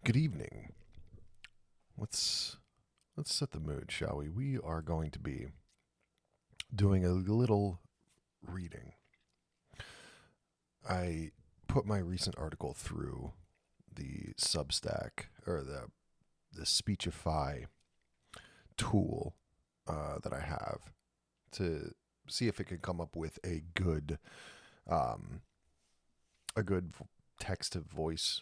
Good evening. Let's set the mood, shall we? We are going to be doing a little reading. I put my recent article through the Substack or the Speechify tool that I have to see if it can come up with um, a good text to voice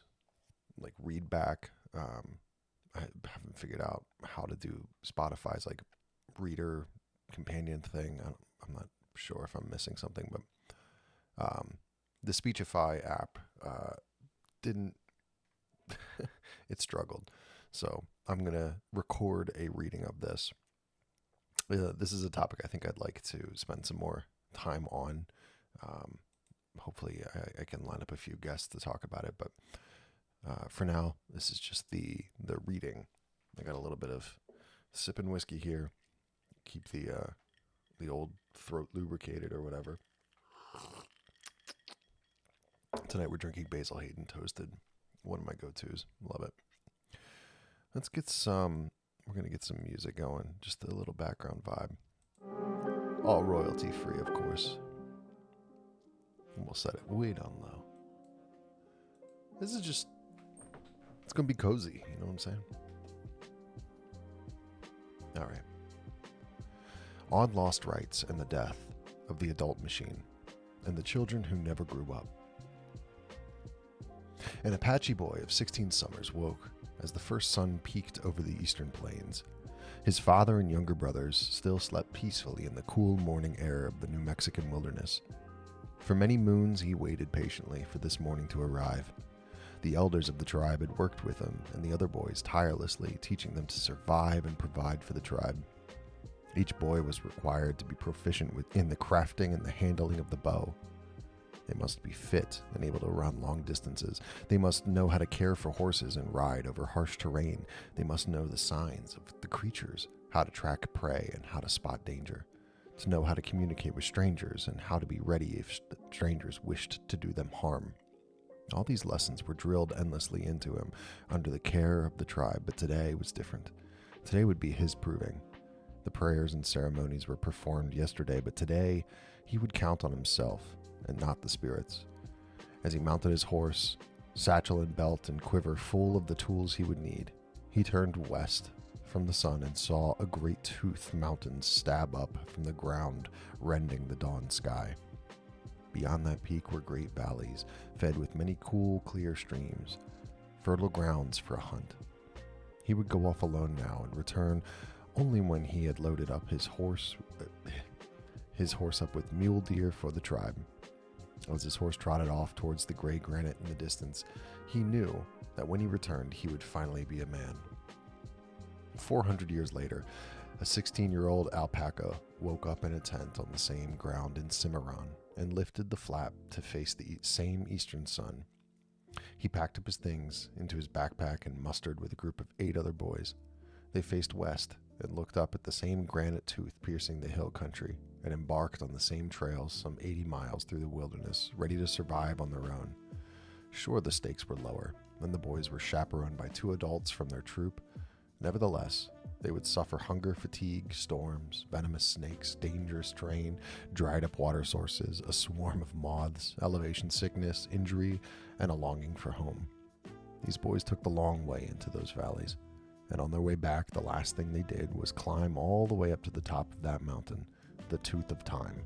like read back. I haven't figured out how to do Spotify's like reader companion thing. I'm not sure if I'm missing something, but the Speechify app didn't. It struggled, so I'm gonna record a reading of this. This is a topic I think I'd like to spend some more time on. Um, Hopefully, I can line up a few guests to talk about it, but for now, this is just the reading. I got a little bit of sipping whiskey here, keep the old throat lubricated or whatever. Tonight we're drinking Basil Hayden Toasted, one of my go-tos. Love it. Let's get some. We're gonna get some music going, just a little background vibe. All royalty free, of course. And we'll set it way down low. This is just. It's gonna be cozy. You know what I'm saying? All right. On Lost Rites and the Death of the Adult Machine and the Children Who Never Grew Up. An Apache boy of 16 summers woke as the first sun peeked over the eastern plains. His father and younger brothers still slept peacefully in the cool morning air of the New Mexican wilderness. For many moons he waited patiently for this morning to arrive. The elders of the tribe had worked with him and the other boys tirelessly, teaching them to survive and provide for the tribe. Each boy was required to be proficient in the crafting and the handling of the bow. They must be fit and able to run long distances. They must know how to care for horses and ride over harsh terrain. They must know the signs of the creatures, how to track prey and how to spot danger, to know how to communicate with strangers and how to be ready if strangers wished to do them harm. All these lessons were drilled endlessly into him under the care of the tribe, but today was different. Today would be his proving. The prayers and ceremonies were performed yesterday, but today he would count on himself and not the spirits. As he mounted his horse, satchel and belt and quiver full of the tools he would need, he turned west from the sun and saw a great toothed mountain stab up from the ground, rending the dawn sky. Beyond that peak were great valleys, fed with many cool, clear streams, fertile grounds for a hunt. He would go off alone now and return only when he had loaded up his horse up with mule deer for the tribe. As his horse trotted off towards the gray granite in the distance, he knew that when he returned, he would finally be a man. 400 years later, a 16-year-old alpaca woke up in a tent on the same ground in Cimarron and lifted the flap to face the same eastern sun. He packed up his things into his backpack and mustered with a group of 8 other boys. They faced west and looked up at the same granite tooth piercing the hill country and embarked on the same trails some 80 miles through the wilderness, ready to survive on their own. Sure, the stakes were lower, and the boys were chaperoned by 2 adults from their troop. Nevertheless, they would suffer hunger, fatigue, storms, venomous snakes, dangerous terrain, dried up water sources, a swarm of moths, elevation sickness, injury, and a longing for home. These boys took the long way into those valleys, and on their way back, the last thing they did was climb all the way up to the top of that mountain, the Tooth of Time.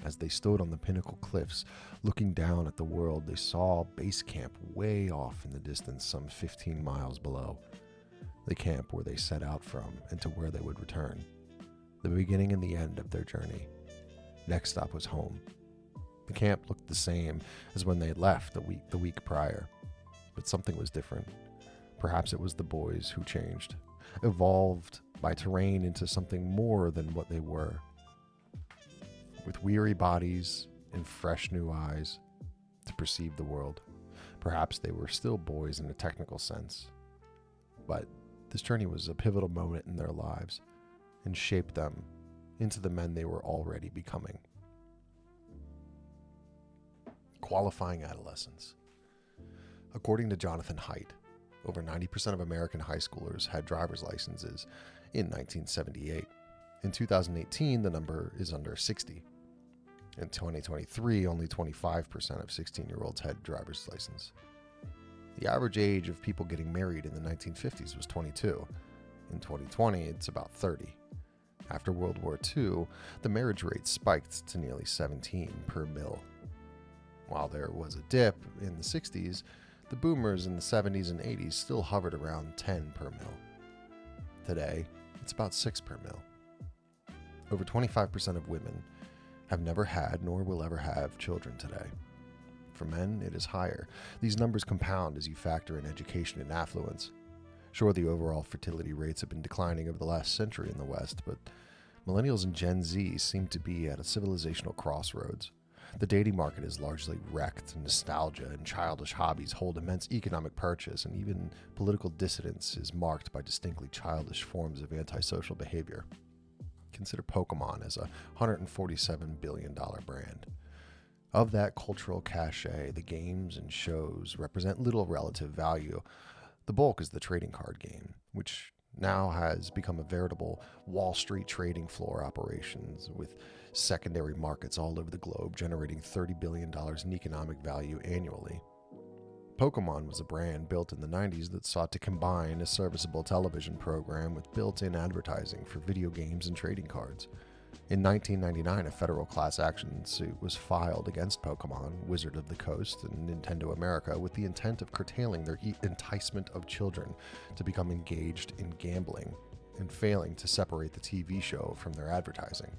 As they stood on the pinnacle cliffs, looking down at the world, they saw base camp way off in the distance, some 15 miles below. The camp where they set out from and to where they would return. The beginning and the end of their journey. Next stop was home. The camp looked the same as when they had left the week prior, but something was different. Perhaps it was the boys who changed, evolved by terrain into something more than what they were. With weary bodies and fresh new eyes to perceive the world. Perhaps they were still boys in a technical sense, but this journey was a pivotal moment in their lives and shaped them into the men they were already becoming. Qualifying adolescence. According to Jonathan Haidt, over 90% of American high schoolers had driver's licenses in 1978. In 2018, the number is under 60. In 2023, only 25% of 16-year-olds had driver's license. The average age of people getting married in the 1950s was 22. In 2020, it's about 30. After World War II, the marriage rate spiked to nearly 17 per mil. While there was a dip in the 60s, the boomers in the 70s and 80s still hovered around 10 per mil. Today, it's about 6 per mil. Over 25% of women have never had nor will ever have children today. For men, it is higher. These numbers compound as you factor in education and affluence. Sure, the overall fertility rates have been declining over the last century in the West, but millennials and Gen Z seem to be at a civilizational crossroads. The dating market is largely wrecked, and nostalgia and childish hobbies hold immense economic purchase, and even political dissidence is marked by distinctly childish forms of antisocial behavior. Consider Pokemon as a $147 billion brand. Of that cultural cachet, the games and shows represent little relative value. The bulk is the trading card game, which now has become a veritable Wall Street trading floor operations, with secondary markets all over the globe generating $30 billion in economic value annually. Pokemon was a brand built in the 90s that sought to combine a serviceable television program with built-in advertising for video games and trading cards. In 1999, a federal class action suit was filed against Pokemon, Wizard of the Coast, and Nintendo America with the intent of curtailing their enticement of children to become engaged in gambling and failing to separate the TV show from their advertising.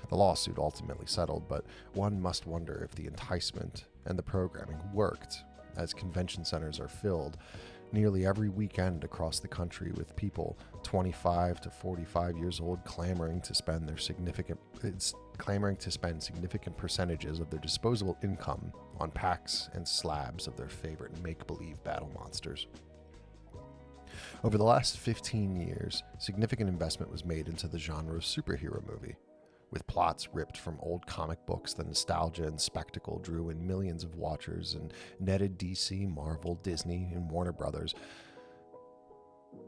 The lawsuit ultimately settled, but one must wonder if the enticement and the programming worked, as convention centers are filled nearly every weekend across the country with people 25 to 45 years old clamoring to spend significant percentages of their disposable income on packs and slabs of their favorite make-believe battle monsters. Over the last 15 years, significant investment was made into the genre of superhero movie. With plots ripped from old comic books, the nostalgia and spectacle drew in millions of watchers and netted DC, Marvel, Disney, and Warner Brothers.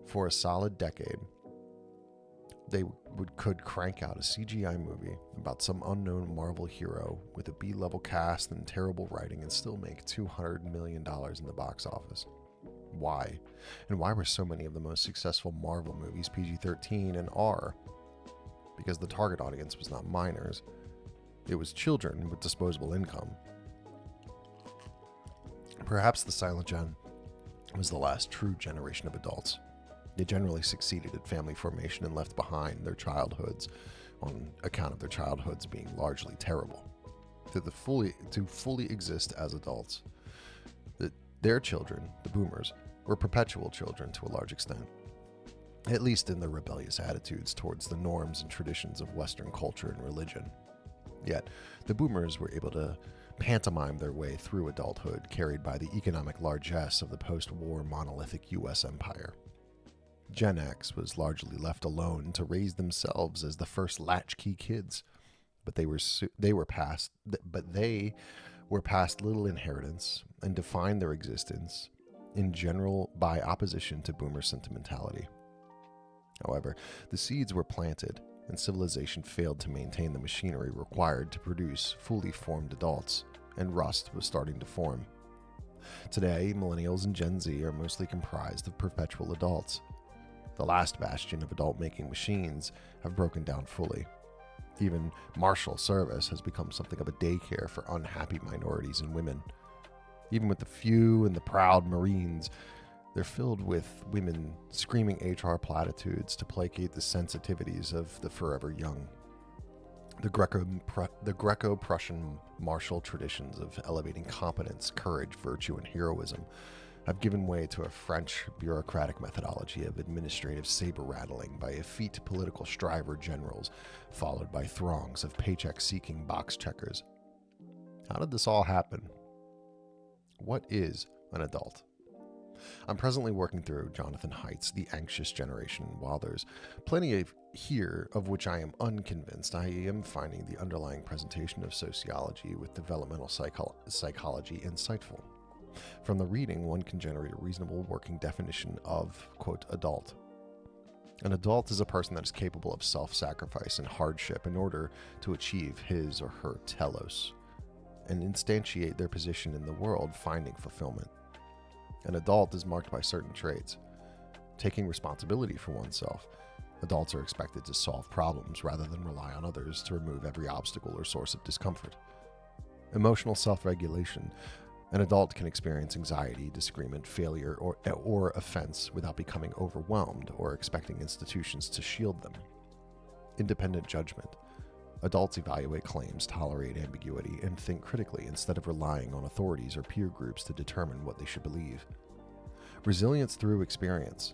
For a solid decade, they could crank out a CGI movie about some unknown Marvel hero with a B-level cast and terrible writing and still make $200 million in the box office. Why? And why were so many of the most successful Marvel movies PG-13 and R? Because the target audience was not minors. It was children with disposable income. Perhaps the Silent Gen was the last true generation of adults. They generally succeeded at family formation and left behind their childhoods on account of their childhoods being largely terrible. To fully exist as adults, their children, the boomers, were perpetual children to a large extent, at least in their rebellious attitudes towards the norms and traditions of Western culture and religion. Yet, the boomers were able to pantomime their way through adulthood, carried by the economic largesse of the post-war monolithic U.S. empire. Gen X was largely left alone to raise themselves as the first latchkey kids, but they were passed little inheritance and defined their existence in general by opposition to boomer sentimentality. However, the seeds were planted, and civilization failed to maintain the machinery required to produce fully formed adults, and rust was starting to form. Today, millennials and Gen Z are mostly comprised of perpetual adults. The last bastion of adult-making machines have broken down fully. Even marshal service has become something of a daycare for unhappy minorities and women. Even with the few and the proud Marines, they're filled with women screaming HR platitudes to placate the sensitivities of the forever young. The Greco-Prussian martial traditions of elevating competence, courage, virtue, and heroism have given way to a French bureaucratic methodology of administrative saber-rattling by effete political striver generals, followed by throngs of paycheck-seeking box checkers. How did this all happen? What is an adult? I'm presently working through Jonathan Haidt's The Anxious Generation. While there's plenty here of which I am unconvinced, I am finding the underlying presentation of sociology with developmental psychology insightful. From the reading, one can generate a reasonable working definition of, quote, adult. An adult is a person that is capable of self-sacrifice and hardship in order to achieve his or her telos and instantiate their position in the world, finding fulfillment. An adult is marked by certain traits. Taking responsibility for oneself. Adults are expected to solve problems rather than rely on others to remove every obstacle or source of discomfort. Emotional self-regulation. An adult can experience anxiety, disagreement, failure, or offense without becoming overwhelmed or expecting institutions to shield them. Independent judgment. Adults evaluate claims, tolerate ambiguity, and think critically instead of relying on authorities or peer groups to determine what they should believe. Resilience through experience.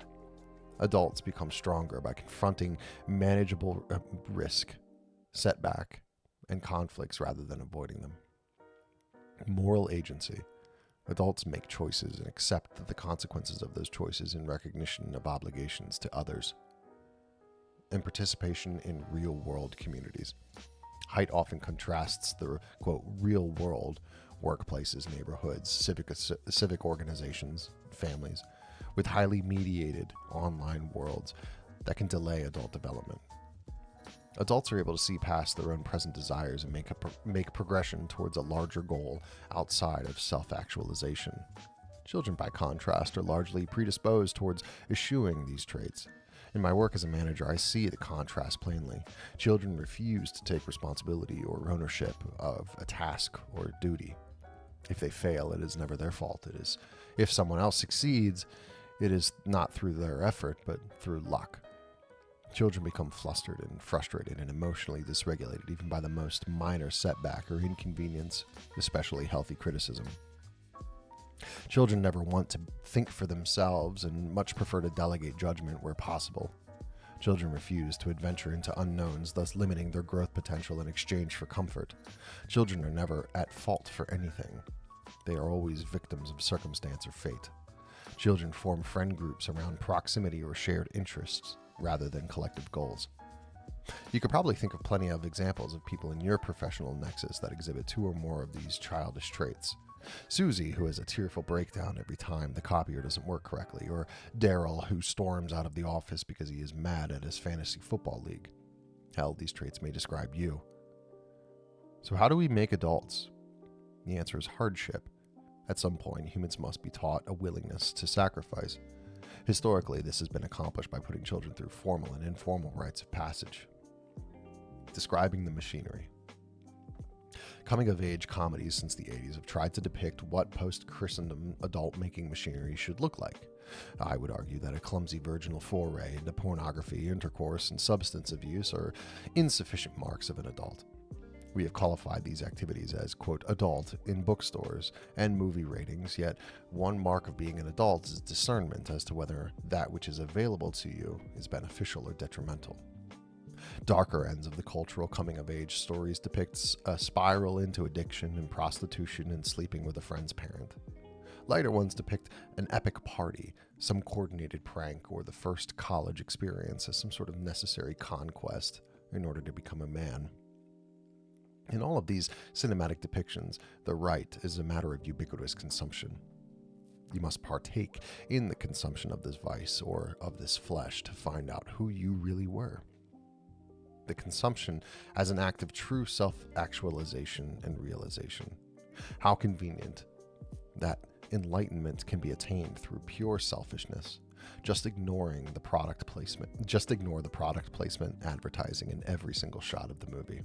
Adults become stronger by confronting manageable risk, setback, and conflicts rather than avoiding them. Moral agency. Adults make choices and accept the consequences of those choices in recognition of obligations to others. And participation in real-world communities. Height often contrasts the, quote, real world, workplaces, neighborhoods, civic organizations, families, with highly mediated online worlds that can delay adult development. Adults are able to see past their own present desires and make progression towards a larger goal outside of self-actualization. Children, by contrast, are largely predisposed towards eschewing these traits. In my work as a manager, I see the contrast plainly. Children refuse to take responsibility or ownership of a task or duty. If they fail, it is never their fault. It is, if someone else succeeds, it is not through their effort, but through luck. Children become flustered and frustrated and emotionally dysregulated even by the most minor setback or inconvenience, especially healthy criticism. Children never want to think for themselves and much prefer to delegate judgment where possible. Children refuse to adventure into unknowns, thus limiting their growth potential in exchange for comfort. Children are never at fault for anything. They are always victims of circumstance or fate. Children form friend groups around proximity or shared interests, rather than collective goals. You could probably think of plenty of examples of people in your professional nexus that exhibit two or more of these childish traits. Susie, who has a tearful breakdown every time the copier doesn't work correctly, or Daryl, who storms out of the office because he is mad at his fantasy football league. Hell, these traits may describe you. So how do we make adults? The answer is hardship. At some point, humans must be taught a willingness to sacrifice. Historically, this has been accomplished by putting children through formal and informal rites of passage. Describing the machinery. Coming-of-age comedies since the 80s have tried to depict what post-Christendom adult-making machinery should look like. I would argue that a clumsy virginal foray into pornography, intercourse, and substance abuse are insufficient marks of an adult. We have qualified these activities as, quote, adult in bookstores and movie ratings, yet one mark of being an adult is discernment as to whether that which is available to you is beneficial or detrimental. Darker ends of the cultural coming-of-age stories depicts a spiral into addiction and prostitution and sleeping with a friend's parent. Lighter ones depict an epic party, some coordinated prank, or the first college experience as some sort of necessary conquest in order to become a man. In all of these cinematic depictions, the rite is a matter of ubiquitous consumption. You must partake in the consumption of this vice or of this flesh to find out who you really were. The consumption as an act of true self-actualization and realization. How convenient that enlightenment can be attained through pure selfishness. Just ignore the product placement advertising in every single shot of the movie.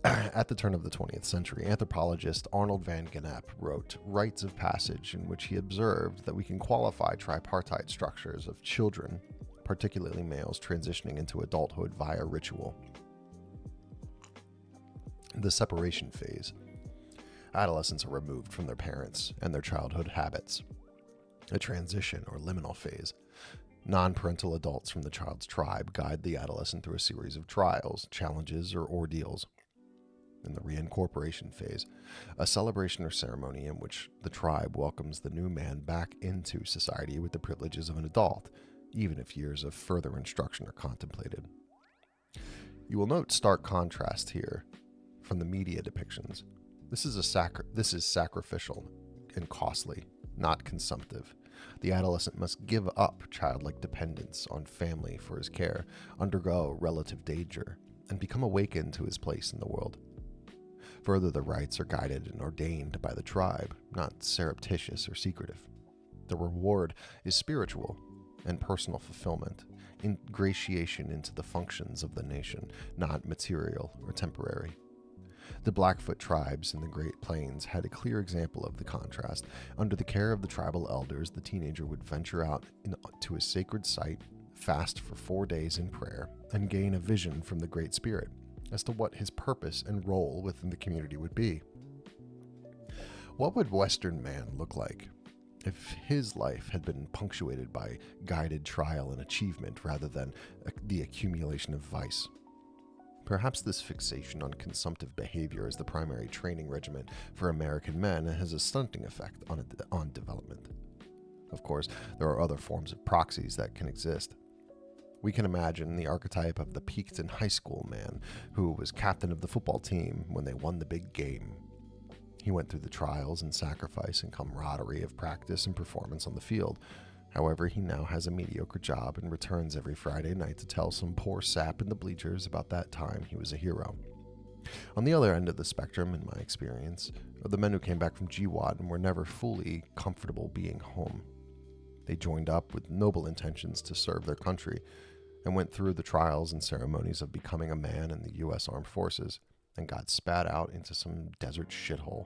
At the turn of the 20th century, anthropologist Arnold van Gennep wrote Rites of Passage, in which he observed that we can qualify tripartite structures of children, particularly males, transitioning into adulthood via ritual. The separation phase. Adolescents are removed from their parents and their childhood habits. A transition or liminal phase. Non-parental adults from the child's tribe guide the adolescent through a series of trials, challenges, or ordeals. In the reincorporation phase, a celebration or ceremony in which the tribe welcomes the new man back into society with the privileges of an adult, even if years of further instruction are contemplated. You will note stark contrast here from the media depictions. This is sacrificial and costly, not consumptive. The adolescent must give up childlike dependence on family for his care, undergo relative danger, and become awakened to his place in the world. Further, the rites are guided and ordained by the tribe, not surreptitious or secretive. The reward is spiritual and personal fulfillment, ingratiation into the functions of the nation, not material or temporary. The Blackfoot tribes in the Great Plains had a clear example of the contrast. Under the care of the tribal elders, the teenager would venture out to a sacred site, fast for 4 days in prayer, and gain a vision from the Great Spirit as to what his purpose and role within the community would be. What would Western man look like if his life had been punctuated by guided trial and achievement rather than the accumulation of vice? Perhaps this fixation on consumptive behavior as the primary training regimen for American men has a stunting effect on development. Of course, there are other forms of proxies that can exist. We can imagine the archetype of the peaked in high school man who was captain of the football team when they won the big game. He went through the trials and sacrifice and camaraderie of practice and performance on the field. However, he now has a mediocre job and returns every Friday night to tell some poor sap in the bleachers about that time he was a hero. On the other end of the spectrum, in my experience, are the men who came back from GWAT and were never fully comfortable being home. They joined up with noble intentions to serve their country and went through the trials and ceremonies of becoming a man in the U.S. Armed Forces and got spat out into some desert shithole.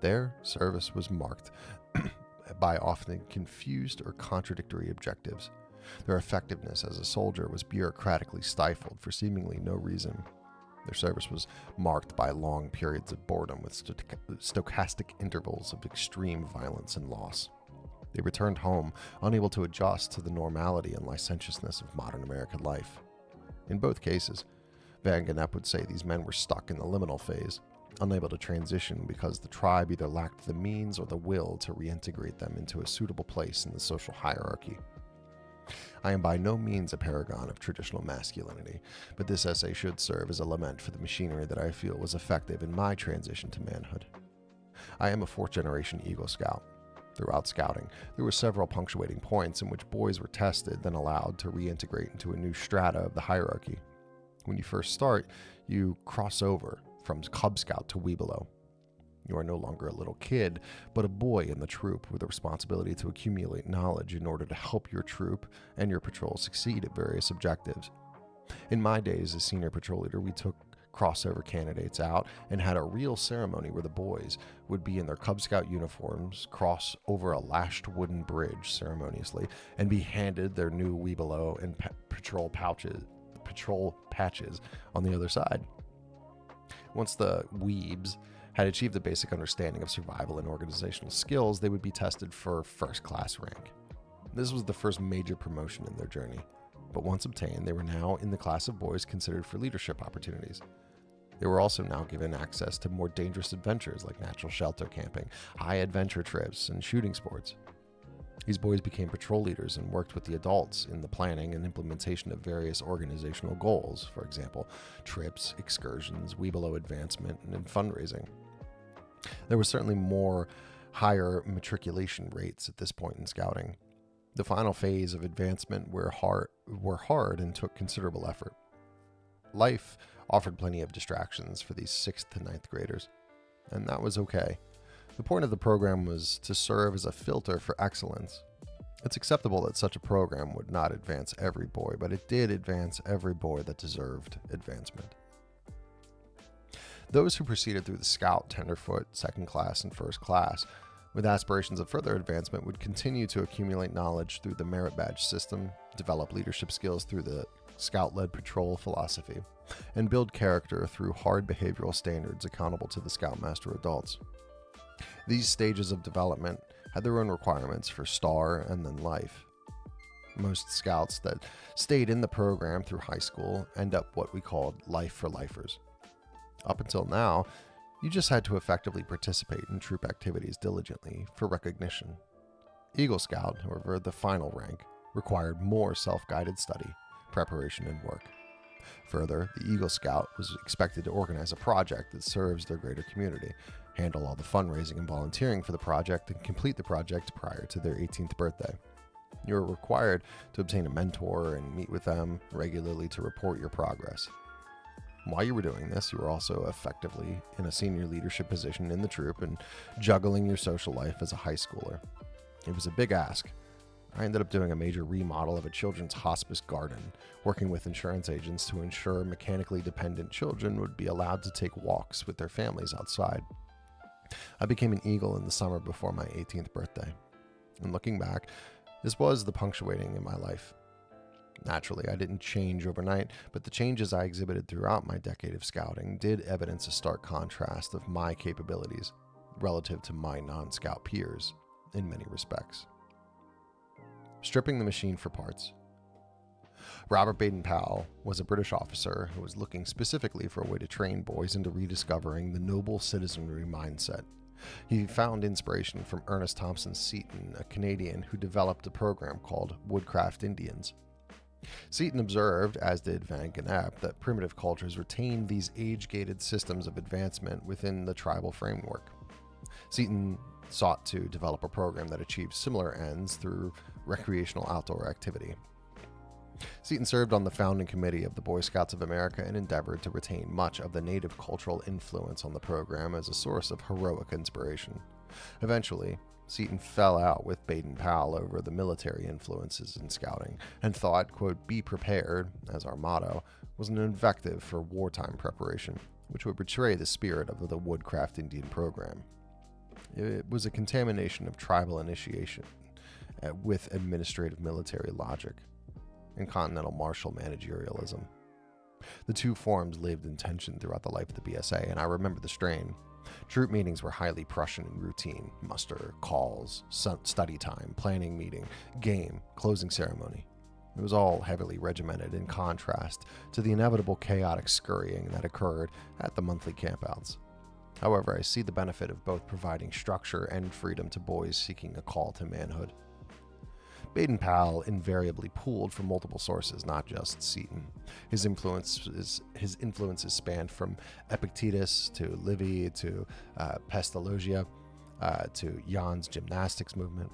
Their service was marked by often confused or contradictory objectives. Their effectiveness as a soldier was bureaucratically stifled for seemingly no reason. Their service was marked by long periods of boredom with stochastic intervals of extreme violence and loss. They returned home, unable to adjust to the normality and licentiousness of modern American life. In both cases, Van Gennep would say these men were stuck in the liminal phase, unable to transition because the tribe either lacked the means or the will to reintegrate them into a suitable place in the social hierarchy. I am by no means a paragon of traditional masculinity, but this essay should serve as a lament for the machinery that I feel was effective in my transition to manhood. I am a fourth-generation Eagle Scout. Throughout scouting, there were several punctuating points in which boys were tested, then allowed to reintegrate into a new strata of the hierarchy. When you first start, you cross over from Cub Scout to Webelow. You are no longer a little kid, but a boy in the troop with a responsibility to accumulate knowledge in order to help your troop and your patrol succeed at various objectives. In my days as senior patrol leader, we took crossover candidates out and had a real ceremony where the boys would be in their Cub Scout uniforms, cross over a lashed wooden bridge ceremoniously, and be handed their new Webelow and patrol patches on the other side. Once the weebs had achieved the basic understanding of survival and organizational skills, they would be tested for first-class rank. This was the first major promotion in their journey, but once obtained, they were now in the class of boys considered for leadership opportunities. They were also now given access to more dangerous adventures like natural shelter camping, high-adventure trips, and shooting sports. These boys became patrol leaders and worked with the adults in the planning and implementation of various organizational goals, for example, trips, excursions, Webelow advancement, and fundraising. There was certainly more higher matriculation rates at this point in scouting. The final phase of advancement were hard and took considerable effort. Life offered plenty of distractions for these 6th to 9th graders, and that was okay. The point of the program was to serve as a filter for excellence. It's acceptable that such a program would not advance every boy, but it did advance every boy that deserved advancement. Those who proceeded through the Scout, Tenderfoot, Second Class, and First Class with aspirations of further advancement would continue to accumulate knowledge through the merit badge system, develop leadership skills through the Scout-led patrol philosophy, and build character through hard behavioral standards accountable to the Scoutmaster adults. These stages of development had their own requirements for STAR and then life. Most scouts that stayed in the program through high school end up what we called life for lifers. Up until now, you just had to effectively participate in troop activities diligently for recognition. Eagle Scout, however, the final rank, required more self-guided study, preparation, and work. Further, the Eagle Scout was expected to organize a project that serves their greater community, handle all the fundraising and volunteering for the project, and complete the project prior to their 18th birthday. You were required to obtain a mentor and meet with them regularly to report your progress. While you were doing this, you were also effectively in a senior leadership position in the troop and juggling your social life as a high schooler. It was a big ask. I ended up doing a major remodel of a children's hospice garden, working with insurance agents to ensure mechanically dependent children would be allowed to take walks with their families outside. I became an Eagle in the summer before my 18th birthday. And looking back, this was the punctuating in my life. Naturally, I didn't change overnight, but the changes I exhibited throughout my decade of scouting did evidence a stark contrast of my capabilities relative to my non-scout peers in many respects. Stripping the machine for parts. Robert Baden-Powell was a British officer who was looking specifically for a way to train boys into rediscovering the noble citizenry mindset. He found inspiration from Ernest Thompson Seton, a Canadian who developed a program called Woodcraft Indians. Seton observed, as did Van Gennep, that primitive cultures retained these age-gated systems of advancement within the tribal framework. Seton sought to develop a program that achieved similar ends through recreational outdoor activity. Seton served on the founding committee of the Boy Scouts of America and endeavored to retain much of the native cultural influence on the program as a source of heroic inspiration. Eventually, Seton fell out with Baden-Powell over the military influences in scouting and thought, quote, "be prepared," as our motto, was an invective for wartime preparation, which would betray the spirit of the Woodcraft Indian program. It was a contamination of tribal initiation with administrative military logic and continental martial managerialism. The two forms lived in tension throughout the life of the BSA, and I remember the strain. Troop meetings were highly Prussian in routine: muster, calls, study time, planning meeting, game, closing ceremony. It was all heavily regimented in contrast to the inevitable chaotic scurrying that occurred at the monthly campouts. However, I see the benefit of both providing structure and freedom to boys seeking a call to manhood. Baden-Powell invariably pulled from multiple sources, not just Seton. His influences spanned from Epictetus to Livy to Pestalozzi to Jan's gymnastics movement,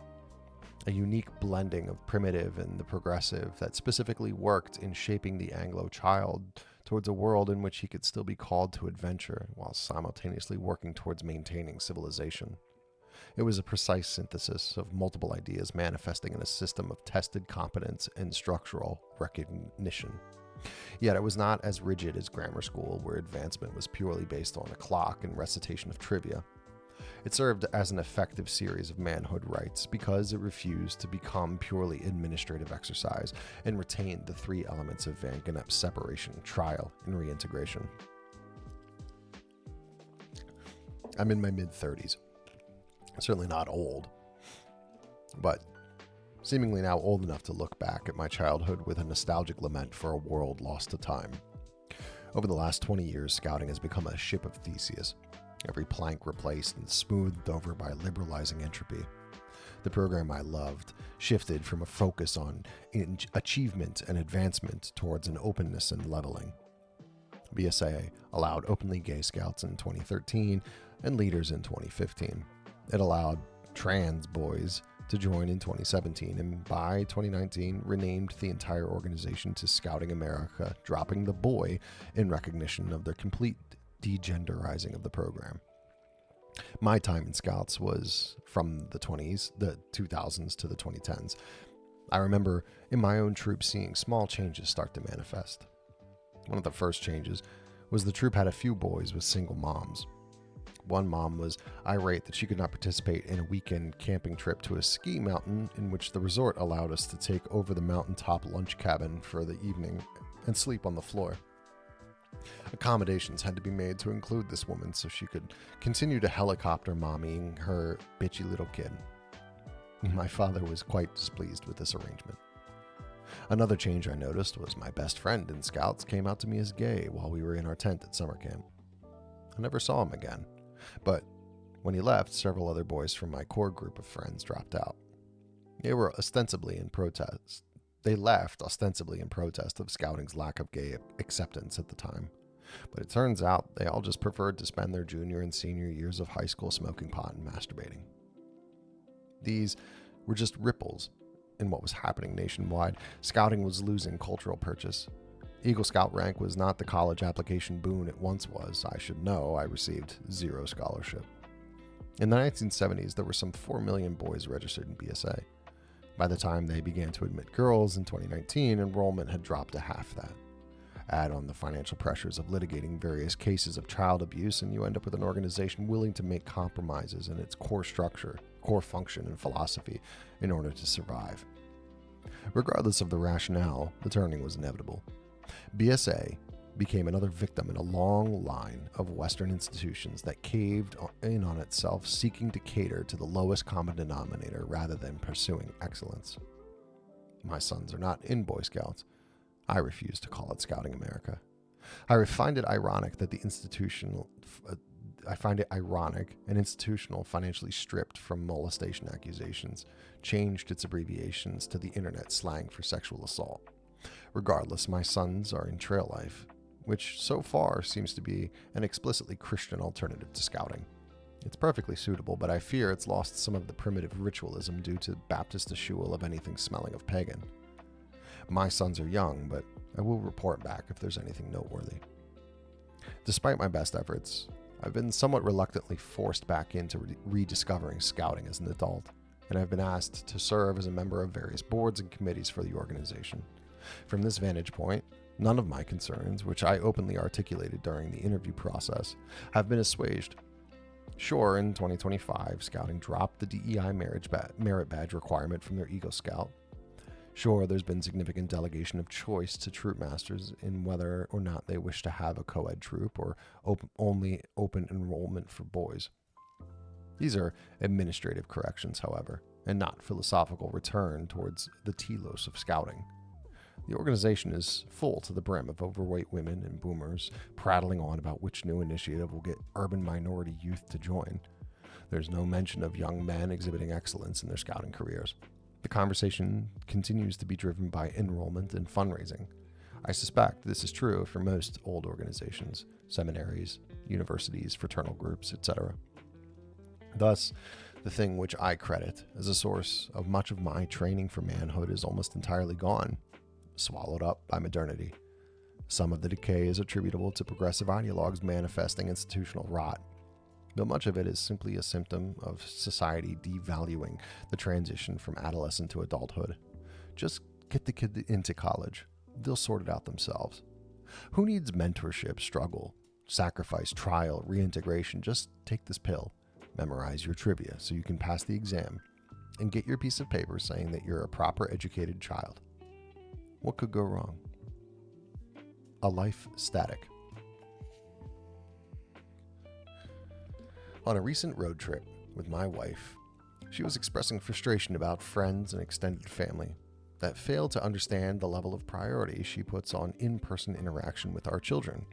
a unique blending of primitive and the progressive that specifically worked in shaping the Anglo child towards a world in which he could still be called to adventure while simultaneously working towards maintaining civilization. It was a precise synthesis of multiple ideas manifesting in a system of tested competence and structural recognition. Yet it was not as rigid as grammar school, where advancement was purely based on a clock and recitation of trivia. It served as an effective series of manhood rites because it refused to become purely administrative exercise and retained the three elements of Van Gennep's separation, trial, and reintegration. I'm in my mid-30s. Certainly not old, but seemingly now old enough to look back at my childhood with a nostalgic lament for a world lost to time. Over the last 20 years, scouting has become a ship of Theseus, every plank replaced and smoothed over by liberalizing entropy. The program I loved shifted from a focus on achievement and advancement towards an openness and leveling. BSA allowed openly gay scouts in 2013 and leaders in 2015. It allowed trans boys to join in 2017, and by 2019 renamed the entire organization to Scouting America, dropping the boy in recognition of their complete degenderizing of the program. My time in Scouts was from the 2000s to the 2010s. I remember in my own troop seeing small changes start to manifest. One of the first changes was the troop had a few boys with single moms. One mom was irate that she could not participate in a weekend camping trip to a ski mountain in which the resort allowed us to take over the mountaintop lunch cabin for the evening and sleep on the floor. Accommodations had to be made to include this woman so she could continue to helicopter mommying her bitchy little kid. My father was quite displeased with this arrangement. Another change I noticed was my best friend in Scouts came out to me as gay while we were in our tent at summer camp. I never saw him again. But when he left, several other boys from my core group of friends dropped out. They were ostensibly in protest They left ostensibly in protest of Scouting's lack of gay acceptance at the time. But it turns out they all just preferred to spend their junior and senior years of high school smoking pot and masturbating. These were just ripples in what was happening nationwide. Scouting was losing cultural purchase. Eagle Scout rank was not the college application boon it once was. I should know I received 0 scholarship. In the 1970s, there were some 4 million boys registered in BSA. By the time they began to admit girls in 2019, enrollment had dropped to half that. Add on the financial pressures of litigating various cases of child abuse, and you end up with an organization willing to make compromises in its core structure, core function, and philosophy in order to survive. Regardless of the rationale, the turning was inevitable. BSA became another victim in a long line of Western institutions that caved in on itself, seeking to cater to the lowest common denominator rather than pursuing excellence. My sons are not in Boy Scouts. I refuse to call it Scouting America. I find it ironic that an institutional financially stripped from molestation accusations changed its abbreviations to the internet slang for sexual assault. Regardless, my sons are in Trail Life, which so far seems to be an explicitly Christian alternative to Scouting. It's perfectly suitable, but I fear it's lost some of the primitive ritualism due to Baptist eschewal of anything smelling of pagan. My sons are young, but I will report back if there's anything noteworthy. Despite my best efforts, I've been somewhat reluctantly forced back into rediscovering Scouting as an adult, and I've been asked to serve as a member of various boards and committees for the organization. From this vantage point, none of my concerns, which I openly articulated during the interview process, have been assuaged. Sure, in 2025, Scouting dropped the DEI merit badge requirement from their Eagle Scout. Sure, there's been significant delegation of choice to troop masters in whether or not they wish to have a co-ed troop or only open enrollment for boys. These are administrative corrections, however, and not philosophical return towards the telos of Scouting. The organization is full to the brim of overweight women and boomers prattling on about which new initiative will get urban minority youth to join. There's no mention of young men exhibiting excellence in their Scouting careers. The conversation continues to be driven by enrollment and fundraising. I suspect this is true for most old organizations, seminaries, universities, fraternal groups, etc. Thus, the thing which I credit as a source of much of my training for manhood is almost entirely gone, swallowed up by modernity. Some of the decay is attributable to progressive ideologues manifesting institutional rot, though much of it is simply a symptom of society devaluing the transition from adolescent to adulthood. Just get the kid into college. They'll sort it out themselves. Who needs mentorship, struggle, sacrifice, trial, reintegration? Just take this pill, memorize your trivia so you can pass the exam, and get your piece of paper saying that you're a proper educated child. What could go wrong? A life static. On a recent road trip with my wife, she was expressing frustration about friends and extended family that fail to understand the level of priority she puts on in-person interaction with our children.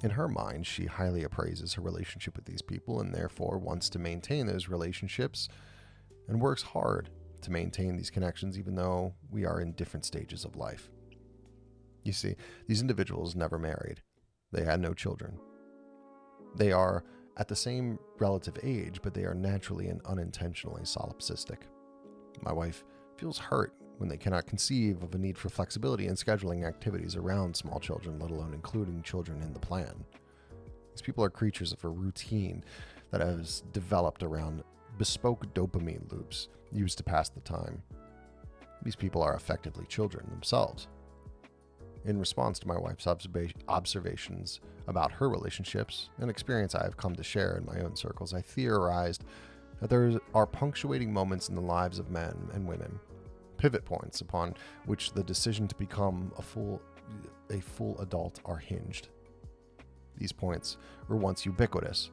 In her mind, she highly appraises her relationship with these people and therefore wants to maintain those relationships and works hard to maintain these connections even though we are in different stages of life. You see, these individuals never married. They had no children. They are at the same relative age, but they are naturally and unintentionally solipsistic. My wife feels hurt when they cannot conceive of a need for flexibility in scheduling activities around small children, let alone including children in the plan. These people are creatures of a routine that has developed around bespoke dopamine loops used to pass the time. These people are effectively children themselves. In response to my wife's observations about her relationships, an experience I have come to share in my own circles, I theorized that there are punctuating moments in the lives of men and women, pivot points upon which the decision to become a full adult are hinged. These points were once ubiquitous.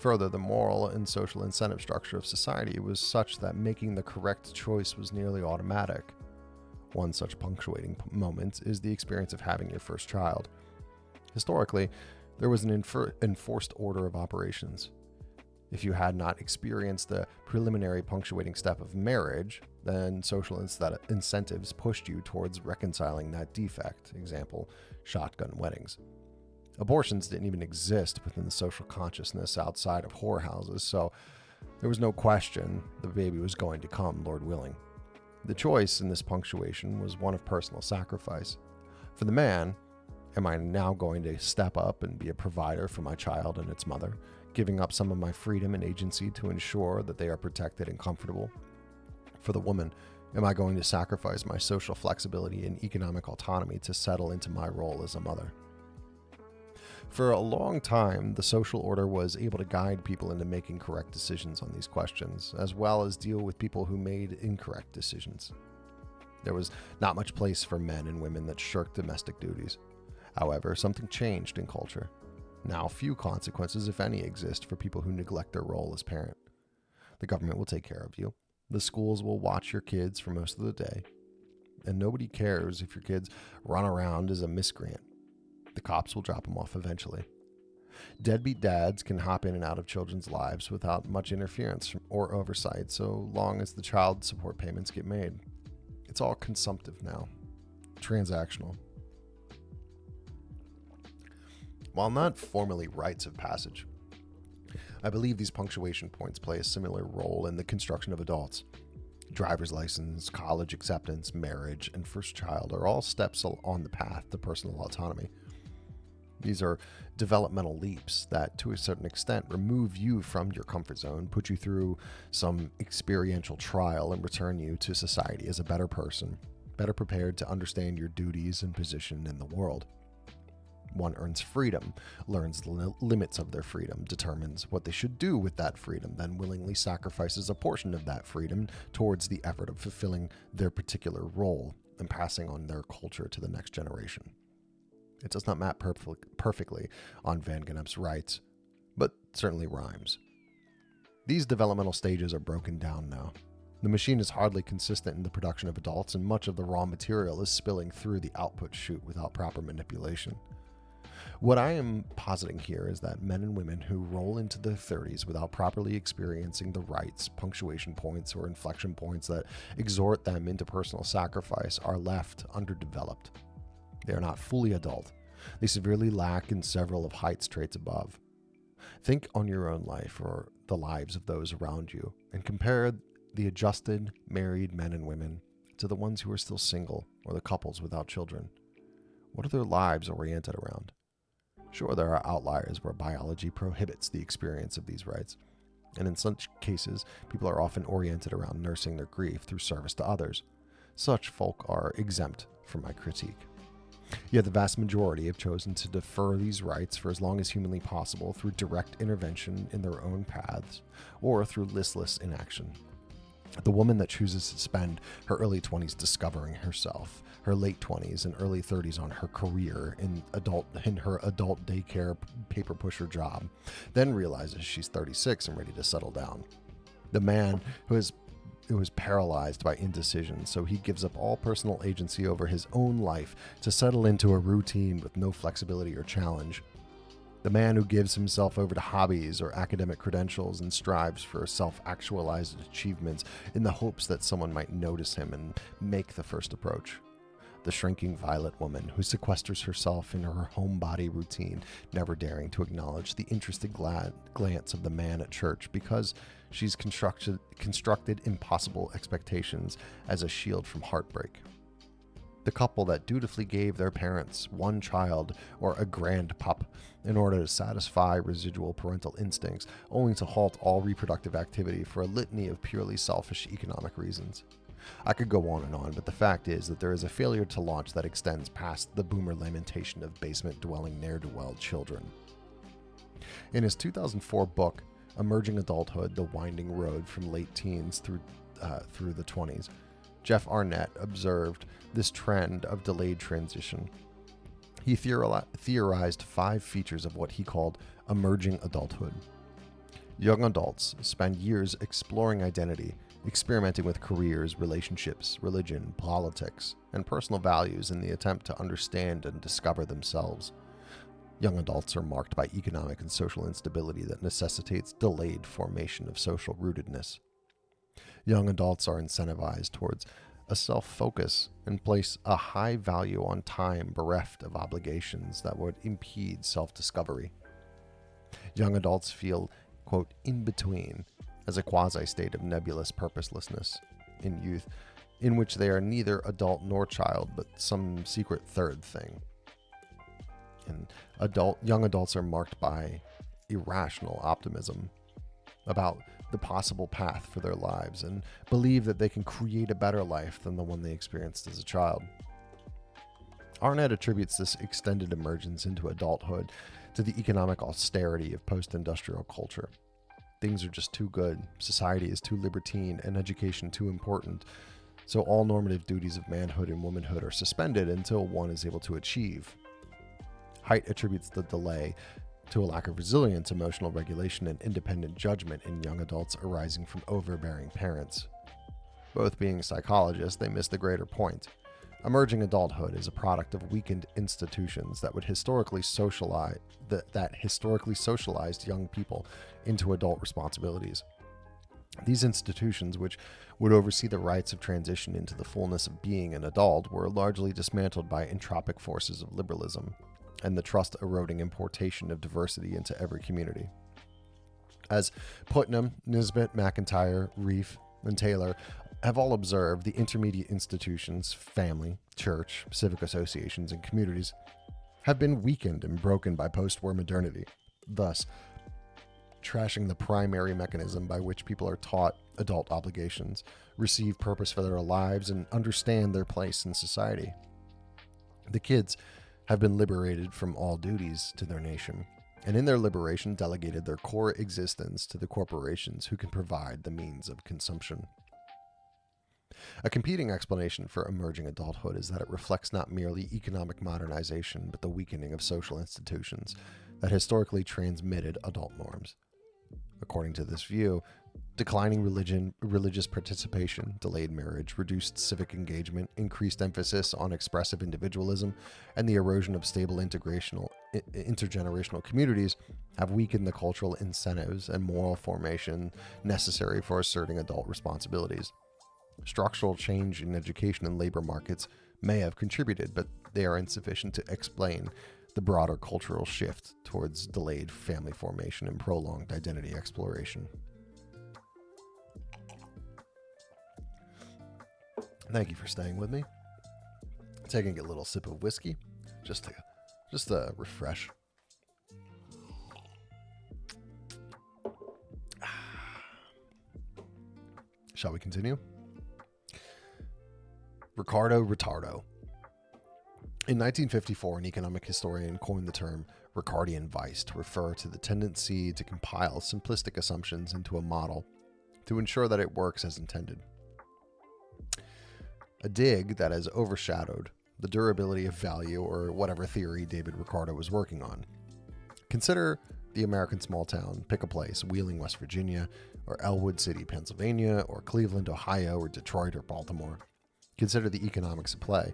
Further, the moral and social incentive structure of society was such that making the correct choice was nearly automatic. One such punctuating moment is the experience of having your first child. Historically, there was an enforced order of operations. If you had not experienced the preliminary punctuating step of marriage, then social incentives pushed you towards reconciling that defect. Example, shotgun weddings. Abortions didn't even exist within the social consciousness outside of whorehouses, so there was no question the baby was going to come, Lord willing. The choice in this punctuation was one of personal sacrifice. For the man, am I now going to step up and be a provider for my child and its mother, giving up some of my freedom and agency to ensure that they are protected and comfortable? For the woman, am I going to sacrifice my social flexibility and economic autonomy to settle into my role as a mother? For a long time, the social order was able to guide people into making correct decisions on these questions, as well as deal with people who made incorrect decisions. There was not much place for men and women that shirked domestic duties. However, something changed in culture. Now, few consequences, if any, exist for people who neglect their role as parent. The government will take care of you. The schools will watch your kids for most of the day. And nobody cares if your kids run around as a miscreant. The cops will drop them off eventually. Deadbeat dads can hop in and out of children's lives without much interference or oversight, so long as the child support payments get made. It's all consumptive now. Transactional. While not formally rites of passage, I believe these punctuation points play a similar role in the construction of adults. Driver's license, college acceptance, marriage, and first child are all steps on the path to personal autonomy. These are developmental leaps that, to a certain extent, remove you from your comfort zone, put you through some experiential trial, and return you to society as a better person, better prepared to understand your duties and position in the world. One earns freedom, learns the limits of their freedom, determines what they should do with that freedom, then willingly sacrifices a portion of that freedom towards the effort of fulfilling their particular role and passing on their culture to the next generation. It does not map perfectly on Van Gennep's Rites, but certainly rhymes. These developmental stages are broken down now. The machine is hardly consistent in the production of adults, and much of the raw material is spilling through the output chute without proper manipulation. What I am positing here is that men and women who roll into their 30s without properly experiencing the rites, punctuation points, or inflection points that exhort them into personal sacrifice are left underdeveloped. They are not fully adult. They severely lack in several of Height's traits above. Think on your own life or the lives of those around you and compare the adjusted, married men and women to the ones who are still single or the couples without children. What are their lives oriented around? Sure, there are outliers where biology prohibits the experience of these rites, and in such cases, people are often oriented around nursing their grief through service to others. Such folk are exempt from my critique. Yet the vast majority have chosen to defer these rites for as long as humanly possible through direct intervention in their own paths or through listless inaction. The woman that chooses to spend her early 20s discovering herself, her late 20s and early 30s on her career in her adult daycare paper pusher job, then realizes she's 36 and ready to settle down. The man who was paralyzed by indecision, so he gives up all personal agency over his own life to settle into a routine with no flexibility or challenge. The man who gives himself over to hobbies or academic credentials and strives for self-actualized achievements in the hopes that someone might notice him and make the first approach. The shrinking violet woman who sequesters herself in her homebody routine, never daring to acknowledge the interested glance of the man at church because she's constructed impossible expectations as a shield from heartbreak. The couple that dutifully gave their parents one child or a grandpup in order to satisfy residual parental instincts, only to halt all reproductive activity for a litany of purely selfish economic reasons. I could go on, but the fact is that there is a failure to launch that extends past the boomer lamentation of basement-dwelling ne'er-do-well children. In his 2004 book, Emerging Adulthood, The Winding Road from Late Teens Through the 20s, Jeff Arnett observed this trend of delayed transition. He theorized 5 features of what he called emerging adulthood. Young adults spend years exploring identity, experimenting with careers, relationships, religion, politics, and personal values in the attempt to understand and discover themselves. Young adults are marked by economic and social instability that necessitates delayed formation of social rootedness. Young adults are incentivized towards a self-focus and place a high value on time bereft of obligations that would impede self-discovery. Young adults feel, quote, in between, as a quasi-state of nebulous purposelessness in youth, in which they are neither adult nor child, but some secret third thing. And young adults are marked by irrational optimism about the possible path for their lives and believe that they can create a better life than the one they experienced as a child. Arnett attributes this extended emergence into adulthood to the economic austerity of post-industrial culture. Things are just too good, society is too libertine, and education too important, so all normative duties of manhood and womanhood are suspended until one is able to achieve. Haidt attributes the delay to a lack of resilience, emotional regulation, and independent judgment in young adults arising from overbearing parents. Both being psychologists, they miss the greater point. Emerging adulthood is a product of weakened institutions that would historically socialized young people into adult responsibilities. These institutions, which would oversee the rites of transition into the fullness of being an adult, were largely dismantled by entropic forces of liberalism and the trust-eroding importation of diversity into every community. As Putnam, Nisbet, McIntyre, Reif, and Taylor have all observed, the intermediate institutions, family, church, civic associations, and communities have been weakened and broken by post-war modernity, thus trashing the primary mechanism by which people are taught adult obligations, receive purpose for their lives, and understand their place in society. The kids have been liberated from all duties to their nation, and in their liberation delegated their core existence to the corporations who can provide the means of consumption. A competing explanation for emerging adulthood is that it reflects not merely economic modernization, but the weakening of social institutions that historically transmitted adult norms. According to this view, declining religious participation, delayed marriage, reduced civic engagement, increased emphasis on expressive individualism, and the erosion of stable intergenerational communities have weakened the cultural incentives and moral formation necessary for asserting adult responsibilities. Structural change in education and labor markets may have contributed, but they are insufficient to explain the broader cultural shift towards delayed family formation and prolonged identity exploration. Thank you for staying with me. Taking a little sip of whiskey, just to refresh. Shall we continue? Ricardo Retardo. In 1954, an economic historian coined the term Ricardian vice to refer to the tendency to compile simplistic assumptions into a model to ensure that it works as intended. A dig that has overshadowed the durability of value or whatever theory David Ricardo was working on. Consider the American small town, pick a place, Wheeling, West Virginia, or Elwood City, Pennsylvania, or Cleveland, Ohio, or Detroit, or Baltimore. Consider the economics at play.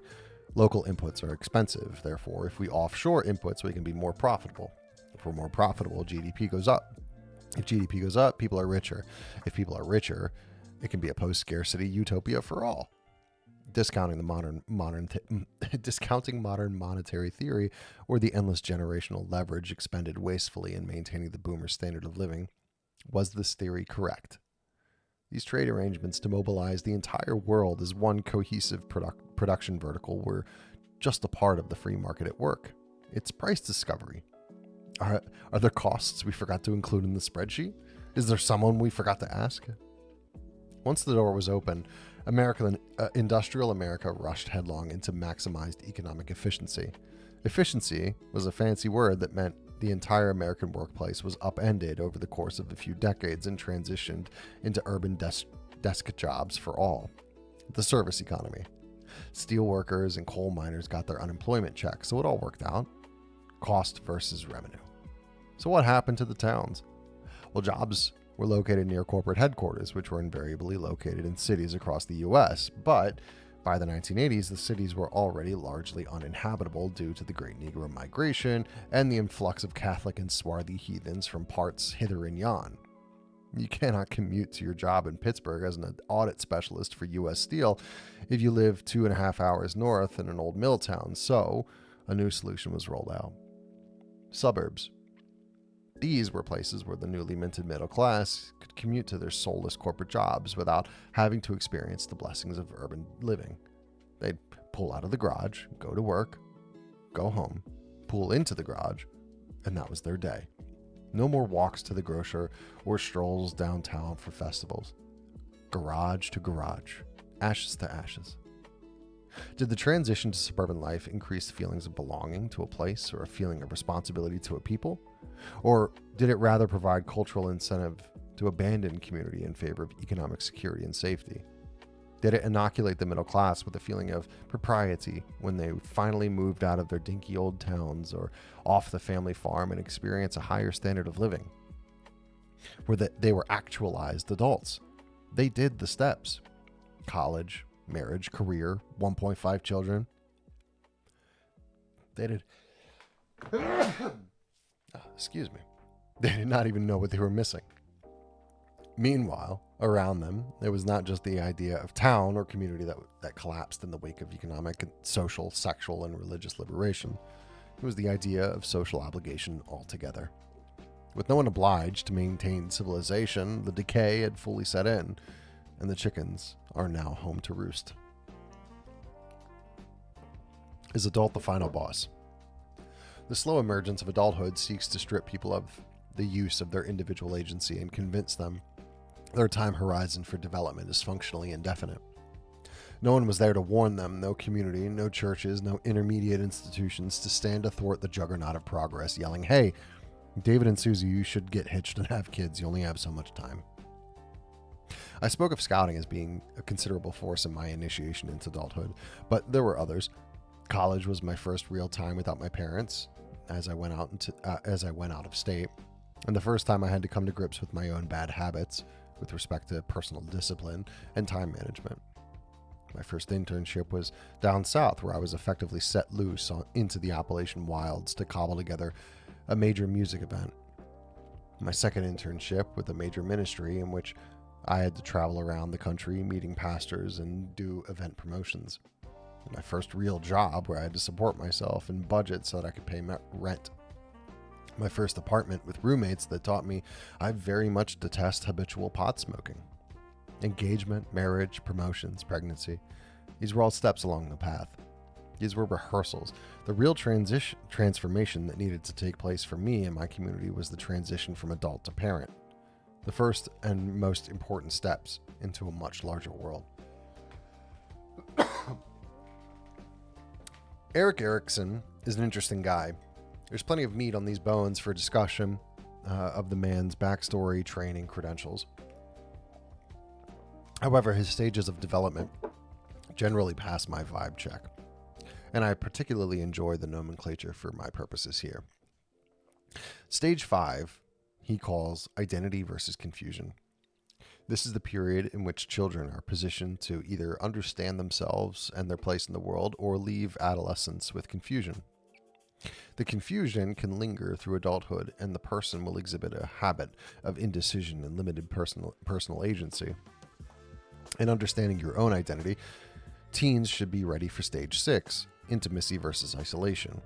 Local inputs are expensive. Therefore, if we offshore inputs, we can be more profitable. If we're more profitable, GDP goes up. If GDP goes up, people are richer. If people are richer, it can be a post-scarcity utopia for all. Discounting modern monetary theory or the endless generational leverage expended wastefully in maintaining the boomer standard of living, was this theory correct? These trade arrangements to mobilize the entire world as one cohesive production vertical were just a part of the free market at work. It's price discovery. Are there costs we forgot to include in the spreadsheet? Is there someone we forgot to ask? Once the door was open, industrial America rushed headlong into maximized economic efficiency. Efficiency was a fancy word that meant the entire American workplace was upended over the course of a few decades and transitioned into urban desk jobs for all. The service economy. Steel workers and coal miners got their unemployment check, so it all worked out. Cost versus revenue. So what happened to the towns? Well, jobs were located near corporate headquarters, which were invariably located in cities across the U.S., but By the 1980s, the cities were already largely uninhabitable due to the Great Negro Migration and the influx of Catholic and swarthy heathens from parts hither and yon. You cannot commute to your job in Pittsburgh as an audit specialist for U.S. Steel if you live 2.5 hours north in an old mill town, so a new solution was rolled out. Suburbs. These were places where the newly minted middle class could commute to their soulless corporate jobs without having to experience the blessings of urban living. They'd pull out of the garage, go to work, go home, pull into the garage, and that was their day. No more walks to the grocer or strolls downtown for festivals. Garage to garage, ashes to ashes. Did the transition to suburban life increase feelings of belonging to a place or a feeling of responsibility to a people? Or did it rather provide cultural incentive to abandon community in favor of economic security and safety? Did it inoculate the middle class with a feeling of propriety when they finally moved out of their dinky old towns or off the family farm and experience a higher standard of living? Where they were actualized adults. They did the steps. College, marriage, career, 1.5 children. They did... Excuse me. They did not even know what they were missing. Meanwhile, around them, it was not just the idea of town or community that collapsed in the wake of economic, social, sexual, and religious liberation. It was the idea of social obligation altogether. With no one obliged to maintain civilization, the decay had fully set in, and the chickens are now home to roost. Is adult the final boss? The slow emergence of adulthood seeks to strip people of the use of their individual agency and convince them their time horizon for development is functionally indefinite. No one was there to warn them, no community, no churches, no intermediate institutions to stand athwart the juggernaut of progress, yelling, "Hey, David and Susie, you should get hitched and have kids. You only have so much time." I spoke of scouting as being a considerable force in my initiation into adulthood, but there were others. College was my first real time without my parents, as I went out of state, and the first time I had to come to grips with my own bad habits with respect to personal discipline and time management. My first internship was down south, where I was effectively set loose into the Appalachian wilds to cobble together a major music event. My second internship with a major ministry, in which I had to travel around the country meeting pastors and do event promotions. My first real job, where I had to support myself and budget so that I could pay rent. My first apartment with roommates that taught me I very much detest habitual pot smoking. Engagement, marriage, promotions, pregnancy. These were all steps along the path. These were rehearsals. The real transformation that needed to take place for me and my community was the transition from adult to parent. The first and most important steps into a much larger world. Eric Erickson is an interesting guy. There's plenty of meat on these bones for discussion of the man's backstory, training, credentials. However, his stages of development generally pass my vibe check, and I particularly enjoy the nomenclature for my purposes here. Stage 5, he calls identity versus confusion. This is the period in which children are positioned to either understand themselves and their place in the world or leave adolescence with confusion. The confusion can linger through adulthood, and the person will exhibit a habit of indecision and limited personal agency. In understanding your own identity, teens should be ready for stage 6, intimacy versus isolation.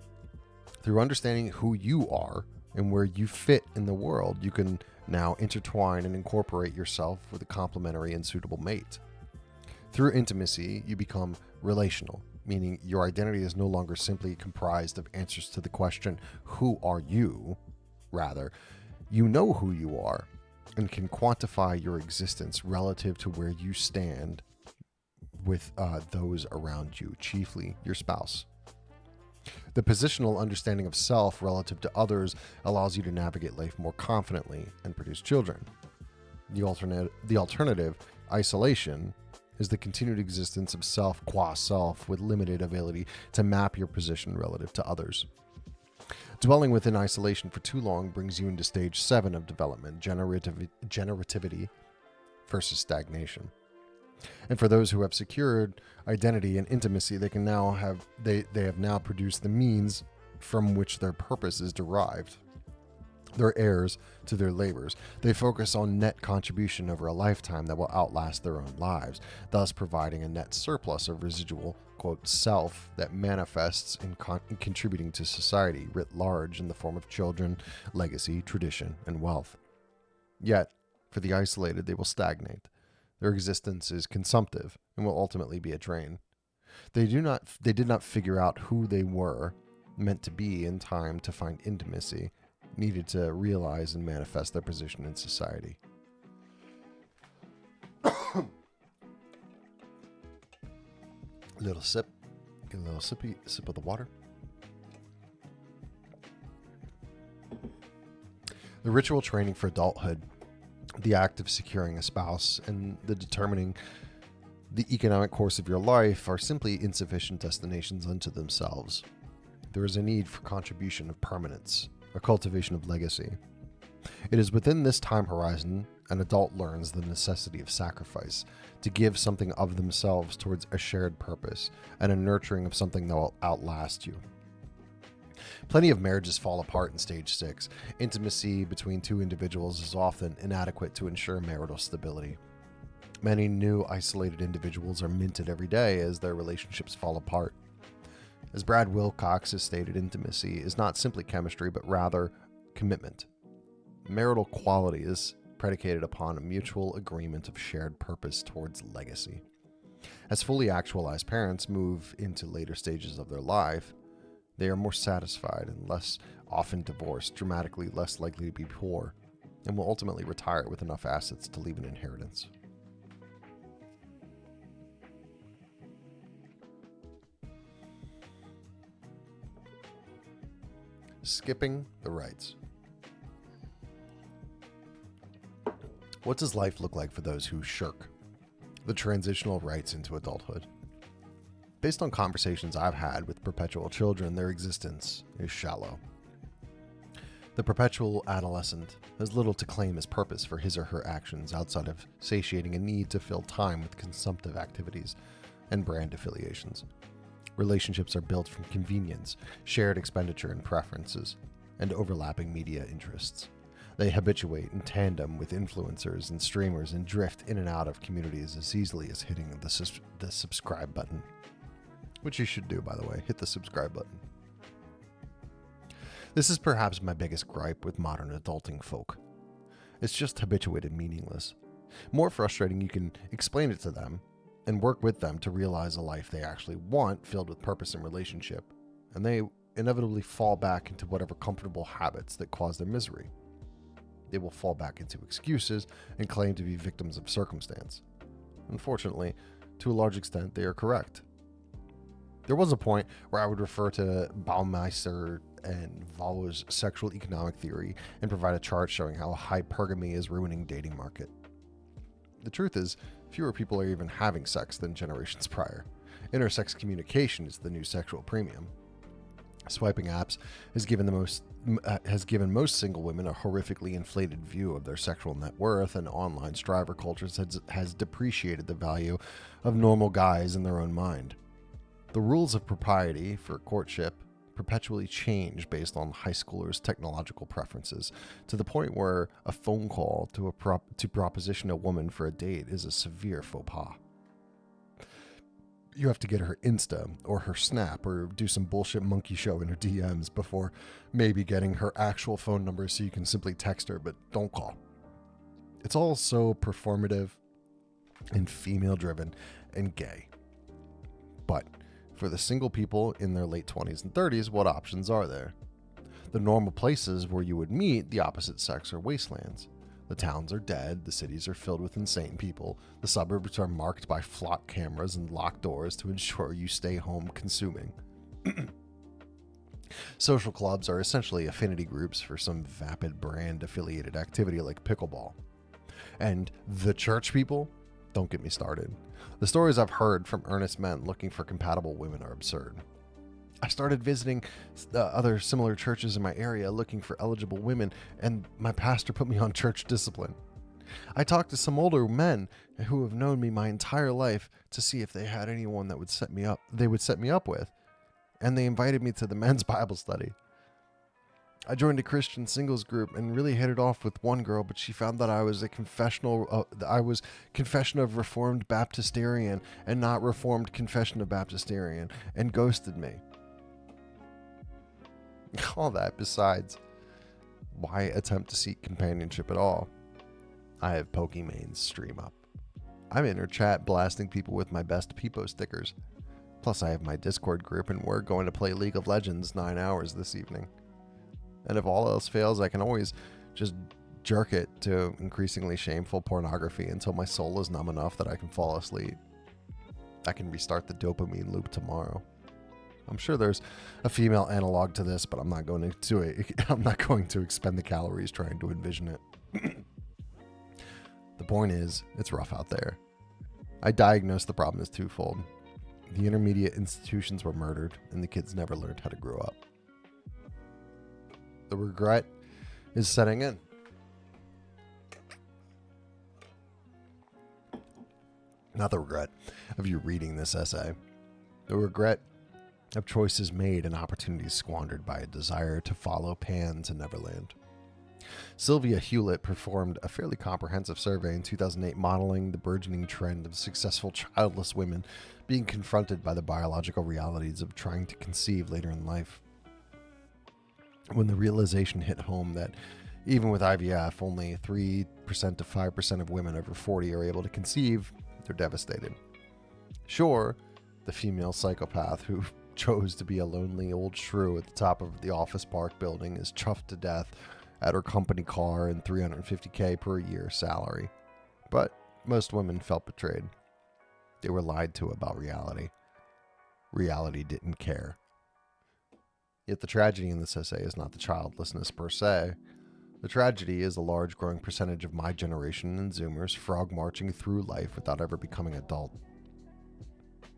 Through understanding who you are and where you fit in the world, you can now intertwine and incorporate yourself with a complementary and suitable mate. Through intimacy, you become relational, meaning your identity is no longer simply comprised of answers to the question, who are you? Rather, you know who you are and can quantify your existence relative to where you stand with those around you, chiefly your spouse. The positional understanding of self relative to others allows you to navigate life more confidently and produce children. The alternative, isolation, is the continued existence of self qua self with limited ability to map your position relative to others. Dwelling within isolation for too long brings you into stage 7 of development, generativity versus stagnation. And for those who have secured identity and intimacy, they have now produced the means from which their purpose is derived. They're heirs to their labors. They focus on net contribution over a lifetime that will outlast their own lives, thus providing a net surplus of residual, quote, self that manifests in contributing to society writ large in the form of children, legacy, tradition, and wealth. Yet, for the isolated, they will stagnate. Their existence is consumptive and will ultimately be a drain. They did not figure out who they were meant to be in time to find intimacy, needed to realize and manifest their position in society. Little sip. Get a little sip of the water. The ritual training for adulthood, the act of securing a spouse, and the determining the economic course of your life are simply insufficient destinations unto themselves. There is a need for contribution of permanence, a cultivation of legacy. It is within this time horizon an adult learns the necessity of sacrifice, to give something of themselves towards a shared purpose and a nurturing of something that will outlast you. Plenty of marriages fall apart in stage 6. Intimacy between two individuals is often inadequate to ensure marital stability. Many new isolated individuals are minted every day as their relationships fall apart. As Brad Wilcox has stated, intimacy is not simply chemistry, but rather commitment. Marital quality is predicated upon a mutual agreement of shared purpose towards legacy. As fully actualized parents move into later stages of their life, they are more satisfied and less often divorced, dramatically less likely to be poor, and will ultimately retire with enough assets to leave an inheritance. Skipping the rites. What does life look like for those who shirk the transitional rites into adulthood? Based on conversations I've had with perpetual children, their existence is shallow. The perpetual adolescent has little to claim as purpose for his or her actions outside of satiating a need to fill time with consumptive activities and brand affiliations. Relationships are built from convenience, shared expenditure and preferences, and overlapping media interests. They habituate in tandem with influencers and streamers and drift in and out of communities as easily as hitting the subscribe button. Which you should do, by the way. Hit the subscribe button. This is perhaps my biggest gripe with modern adulting folk. It's just habituated meaningless. More frustrating, you can explain it to them and work with them to realize a life they actually want, filled with purpose and relationship, and they inevitably fall back into whatever comfortable habits that cause their misery. They will fall back into excuses and claim to be victims of circumstance. Unfortunately, to a large extent, they are correct. There was a point where I would refer to Baumeister and Waller's sexual economic theory and provide a chart showing how hypergamy is ruining dating market. The truth is, fewer people are even having sex than generations prior. Intersex communication is the new sexual premium. Swiping apps has given most single women a horrifically inflated view of their sexual net worth, and online striver cultures has depreciated the value of normal guys in their own mind. The rules of propriety for courtship perpetually change based on high schoolers' technological preferences, to the point where a phone call to proposition a woman for a date is a severe faux pas. You have to get her Insta or her Snap or do some bullshit monkey show in her DMs before maybe getting her actual phone number so you can simply text her, but don't call. It's all so performative and female-driven and gay. But for the single people in their late 20s and 30s, what options are there? The normal places where you would meet the opposite sex are wastelands. The towns are dead, the cities are filled with insane people, the suburbs are marked by flock cameras and locked doors to ensure you stay home consuming. Social clubs are essentially affinity groups for some vapid brand-affiliated activity like pickleball. And the church people? Don't get me started. The stories I've heard from earnest men looking for compatible women are absurd. I started visiting other similar churches in my area looking for eligible women, and my pastor put me on church discipline. I talked to some older men who have known me my entire life to see if they had anyone that would set me up. They would set me up with, and they invited me to the men's Bible study. I joined a Christian singles group and really hit it off with one girl, but she found that I was Confession of Reformed Baptistarian and not Reformed Confession of Baptistarian, and ghosted me. All that besides, why attempt to seek companionship at all? I have Pokemains stream up. I'm in her chat blasting people with my best Peepo stickers. Plus I have my Discord group and we're going to play League of Legends 9 hours this evening. And if all else fails, I can always just jerk it to increasingly shameful pornography until my soul is numb enough that I can fall asleep. I can restart the dopamine loop tomorrow. I'm sure there's a female analog to this, but I'm not going to expend the calories trying to envision it. The point is, it's rough out there. I diagnosed the problem as twofold. The intermediate institutions were murdered, and the kids never learned how to grow up. The regret is setting in. Not the regret of you reading this essay. The regret of choices made and opportunities squandered by a desire to follow Pan to Neverland. Sylvia Hewlett performed a fairly comprehensive survey in 2008 modeling the burgeoning trend of successful childless women being confronted by the biological realities of trying to conceive later in life. When the realization hit home that even with IVF, only 3% to 5% of women over 40 are able to conceive, they're devastated. Sure, the female psychopath who chose to be a lonely old shrew at the top of the office park building is chuffed to death at her company car and $350K per year salary. But most women felt betrayed. They were lied to about reality. Reality didn't care. Yet the tragedy in this essay is not the childlessness per se. The tragedy is a large growing percentage of my generation and Zoomers frog marching through life without ever becoming adult.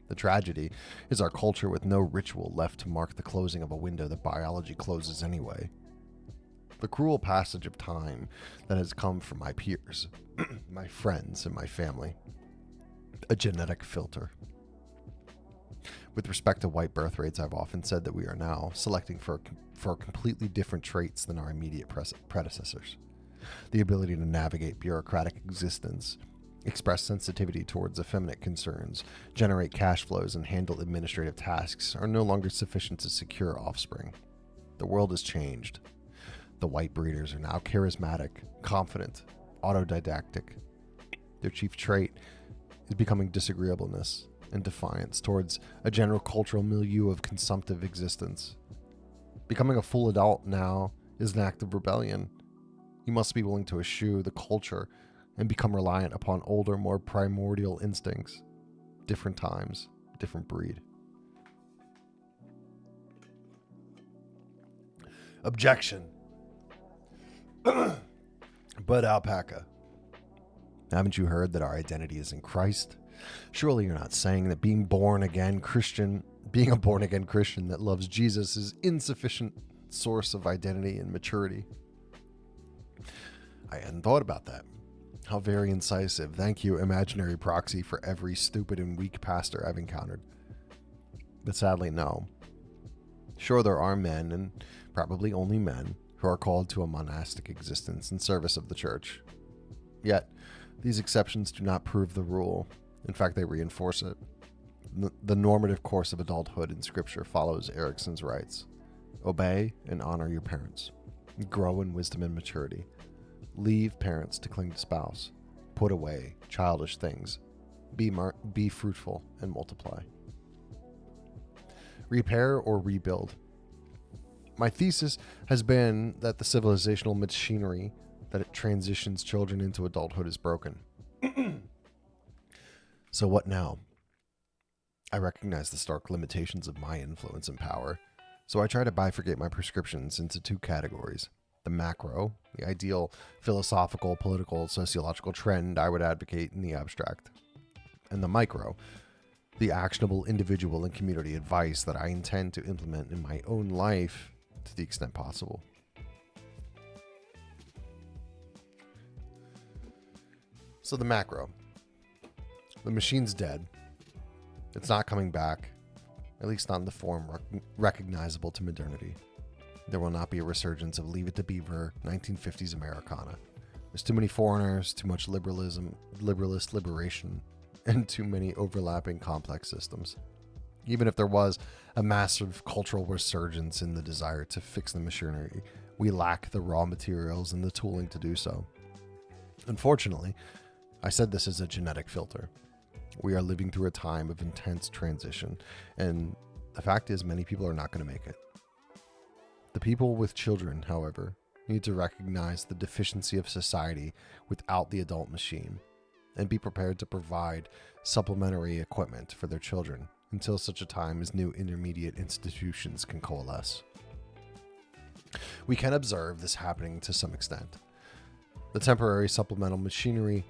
The tragedy is our culture with no ritual left to mark the closing of a window that biology closes anyway. The cruel passage of time that has come from my peers, my friends, and my family. A genetic filter. With respect to white birth rates, I've often said that we are now selecting for completely different traits than our immediate predecessors. The ability to navigate bureaucratic existence, express sensitivity towards effeminate concerns, generate cash flows, and handle administrative tasks are no longer sufficient to secure offspring. The world has changed. The white breeders are now charismatic, confident, autodidactic. Their chief trait is becoming disagreeableness and defiance towards a general cultural milieu of consumptive existence. Becoming a full adult now is an act of rebellion. You must be willing to eschew the culture and become reliant upon older, more primordial instincts. Different times, different breed. Objection. But alpaca. Haven't you heard that our identity is in Christ? Surely you're not saying that being a born again Christian that loves Jesus is insufficient source of identity and maturity. I hadn't thought about that. How very incisive. Thank you, imaginary proxy, for every stupid and weak pastor I've encountered. But sadly, no. Sure, there are men, and probably only men, who are called to a monastic existence in service of the church. Yet, these exceptions do not prove the rule. In fact, they reinforce it. The normative course of adulthood in Scripture follows Erickson's rights. Obey and honor your parents. Grow in wisdom and maturity. Leave parents to cling to spouse. Put away childish things. Be fruitful and multiply. Repair or rebuild. My thesis has been that the civilizational machinery that it transitions children into adulthood is broken. So what now? I recognize the stark limitations of my influence and power, so I try to bifurcate my prescriptions into two categories. The macro, the ideal philosophical, political, sociological trend I would advocate in the abstract. And the micro, the actionable individual and community advice that I intend to implement in my own life to the extent possible. So the macro. The machine's dead. It's not coming back, at least not in the form recognizable to modernity. There will not be a resurgence of Leave It to Beaver 1950s Americana. There's too many foreigners, too much liberalist liberation, and too many overlapping complex systems. Even if there was a massive cultural resurgence in the desire to fix the machinery, we lack the raw materials and the tooling to do so. Unfortunately, I said this as a genetic filter. We are living through a time of intense transition, and the fact is many people are not going to make it. The people with children, however, need to recognize the deficiency of society without the adult machine and be prepared to provide supplementary equipment for their children until such a time as new intermediate institutions can coalesce. We can observe this happening to some extent. The temporary supplemental machinery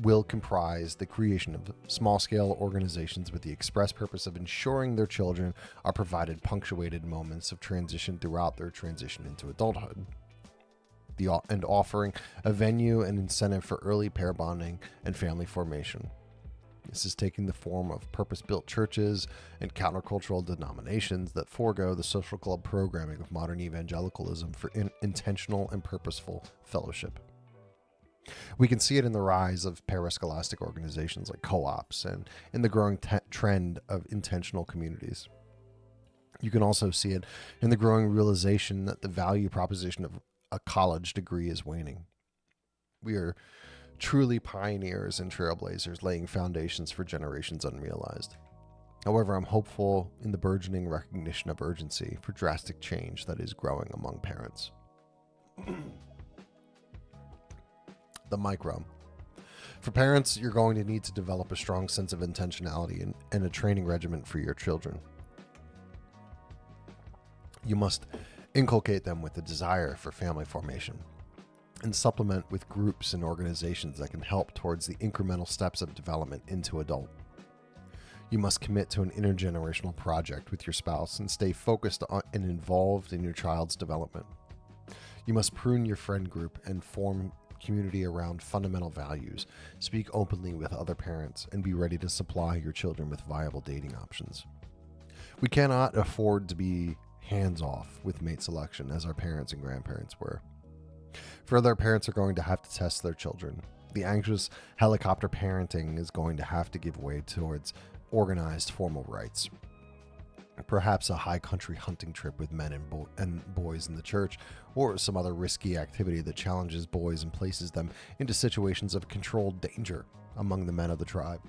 will comprise the creation of small-scale organizations with the express purpose of ensuring their children are provided punctuated moments of transition throughout their transition into adulthood, and offering a venue and incentive for early pair bonding and family formation. This is taking the form of purpose-built churches and countercultural denominations that forego the social club programming of modern evangelicalism for intentional and purposeful fellowship. We can see it in the rise of parascholastic organizations like co-ops and in the growing trend of intentional communities. You can also see it in the growing realization that the value proposition of a college degree is waning. We are truly pioneers and trailblazers, laying foundations for generations unrealized. However, I'm hopeful in the burgeoning recognition of urgency for drastic change that is growing among parents. The micro. For parents, you're going to need to develop a strong sense of intentionality and a training regimen for your children. You must inculcate them with a desire for family formation and supplement with groups and organizations that can help towards the incremental steps of development into adult. You must commit to an intergenerational project with your spouse and stay focused on and involved in your child's development. You must prune your friend group and form community around fundamental values, speak openly with other parents, and be ready to supply your children with viable dating options. We cannot afford to be hands-off with mate selection as our parents and grandparents were. Further, parents are going to have to test their children. The anxious helicopter parenting is going to have to give way towards organized formal rites. Perhaps a high country hunting trip with men and boys in the church, or some other risky activity that challenges boys and places them into situations of controlled danger among the men of the tribe.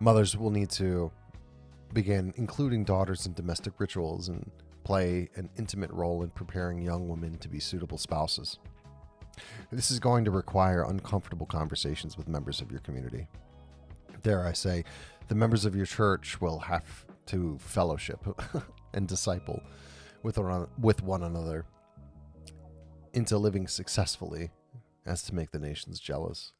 Mothers will need to begin including daughters in domestic rituals and play an intimate role in preparing young women to be suitable spouses. This is going to require uncomfortable conversations with members of your community. Dare I say, the members of your church will have to fellowship and disciple with one another into living successfully as to make the nations jealous.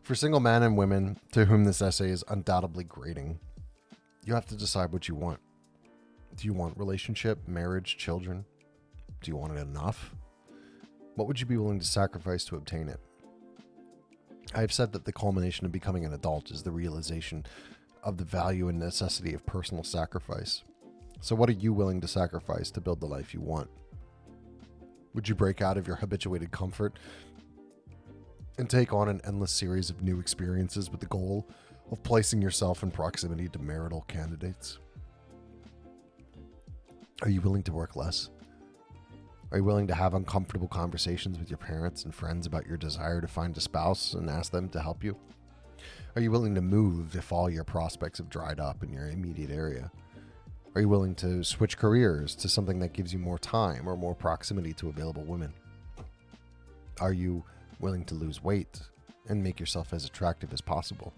For single men and women to whom this essay is undoubtedly grating, you have to decide what you want. Do you want relationship, marriage, children? Do you want it enough? What would you be willing to sacrifice to obtain it? I have said that the culmination of becoming an adult is the realization of the value and necessity of personal sacrifice. So what are you willing to sacrifice to build the life you want? Would you break out of your habituated comfort and take on an endless series of new experiences with the goal of placing yourself in proximity to marital candidates? Are you willing to work less? Are you willing to have uncomfortable conversations with your parents and friends about your desire to find a spouse and ask them to help you? Are you willing to move if all your prospects have dried up in your immediate area? Are you willing to switch careers to something that gives you more time or more proximity to available women? Are you willing to lose weight and make yourself as attractive as possible?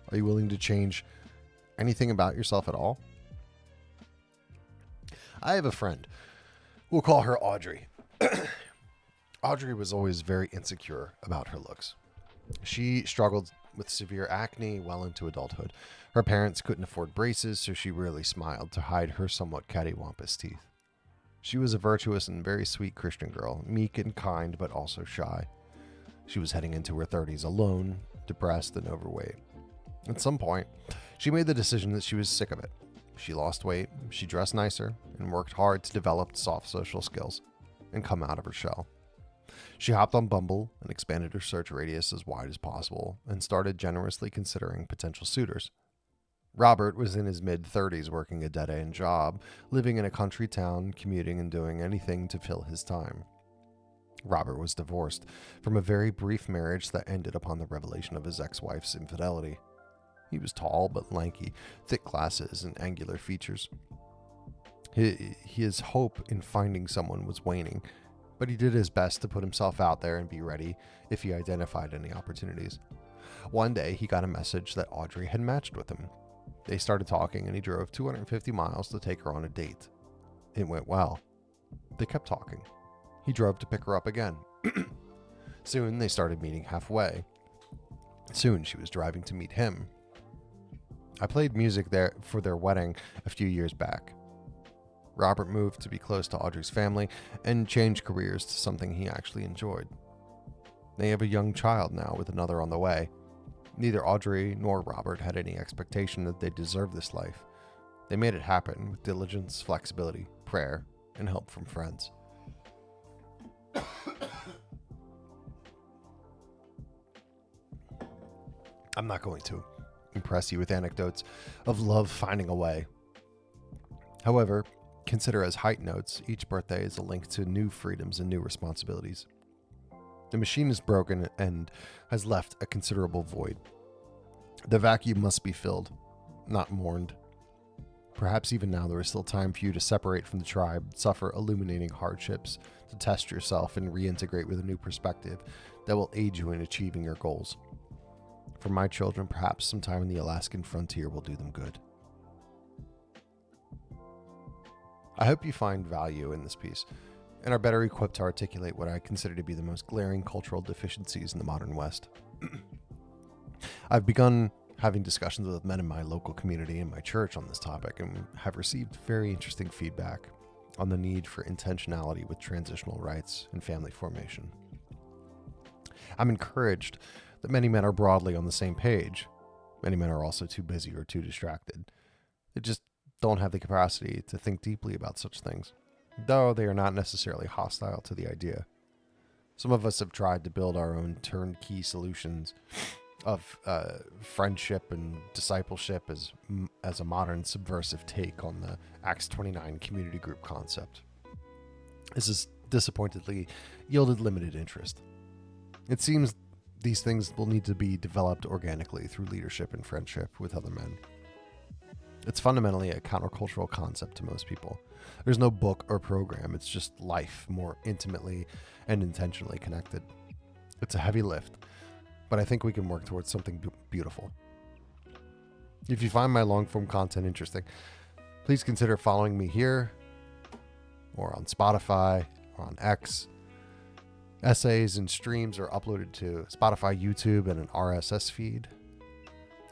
Are you willing to change anything about yourself at all? I have a friend. We'll call her Audrey. Audrey was always very insecure about her looks. She struggled with severe acne well into adulthood. Her parents couldn't afford braces, so she rarely smiled to hide her somewhat cattywampus teeth. She was a virtuous and very sweet Christian girl, meek and kind, but also shy. She was heading into her 30s alone, depressed, and overweight. At some point, she made the decision that she was sick of it. She lost weight, she dressed nicer, and worked hard to develop soft social skills and come out of her shell. She hopped on Bumble and expanded her search radius as wide as possible and started generously considering potential suitors. Robert was in his mid-30s working a dead-end job, living in a country town, commuting and doing anything to fill his time. Robert was divorced from a very brief marriage that ended upon the revelation of his ex-wife's infidelity. He was tall but lanky, thick glasses and angular features. His hope in finding someone was waning, but he did his best to put himself out there and be ready if he identified any opportunities. One day, he got a message that Audrey had matched with him. They started talking and he drove 250 miles to take her on a date. It went well. They kept talking. He drove to pick her up again. Soon, they started meeting halfway. Soon, she was driving to meet him. I played music there for their wedding a few years back. Robert moved to be close to Audrey's family and changed careers to something he actually enjoyed. They have a young child now with another on the way. Neither Audrey nor Robert had any expectation that they deserved this life. They made it happen with diligence, flexibility, prayer, and help from friends. I'm not going to impress you with anecdotes of love finding a way. However, consider as height notes, each birthday is a link to new freedoms and new responsibilities. The machine is broken and has left a considerable void. The vacuum must be filled, not mourned. Perhaps even now there is still time for you to separate from the tribe, suffer illuminating hardships, to test yourself and reintegrate with a new perspective that will aid you in achieving your goals. For my children, perhaps sometime in the Alaskan frontier will do them good. I hope you find value in this piece and are better equipped to articulate what I consider to be the most glaring cultural deficiencies in the modern West. I've begun having discussions with men in my local community and my church on this topic and have received very interesting feedback on the need for intentionality with transitional rites and family formation. I'm encouraged that many men are broadly on the same page. Many men are also too busy or too distracted. They just don't have the capacity to think deeply about such things, though they are not necessarily hostile to the idea. Some of us have tried to build our own turnkey solutions of friendship and discipleship as a modern subversive take on the Acts 29 community group concept. This has disappointingly yielded limited interest. It seems these things will need to be developed organically through leadership and friendship with other men. It's fundamentally a countercultural concept to most people. There's no book or program, it's just life more intimately and intentionally connected. It's a heavy lift, but I think we can work towards something beautiful. If you find my long-form content interesting, please consider following me here, or on Spotify, or on X. Essays and streams are uploaded to Spotify, YouTube, and an RSS feed,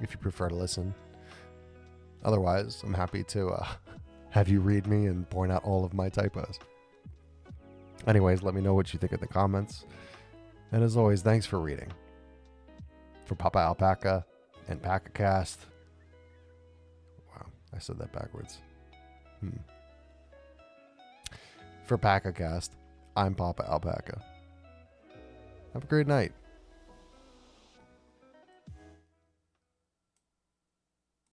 if you prefer to listen. Otherwise, I'm happy to have you read me and point out all of my typos. Anyways, let me know what you think in the comments. And as always, thanks for reading. For Papa Alpaca and PacaCast. Wow, I said that backwards. For PacaCast, I'm Papa Alpaca. Have a great night.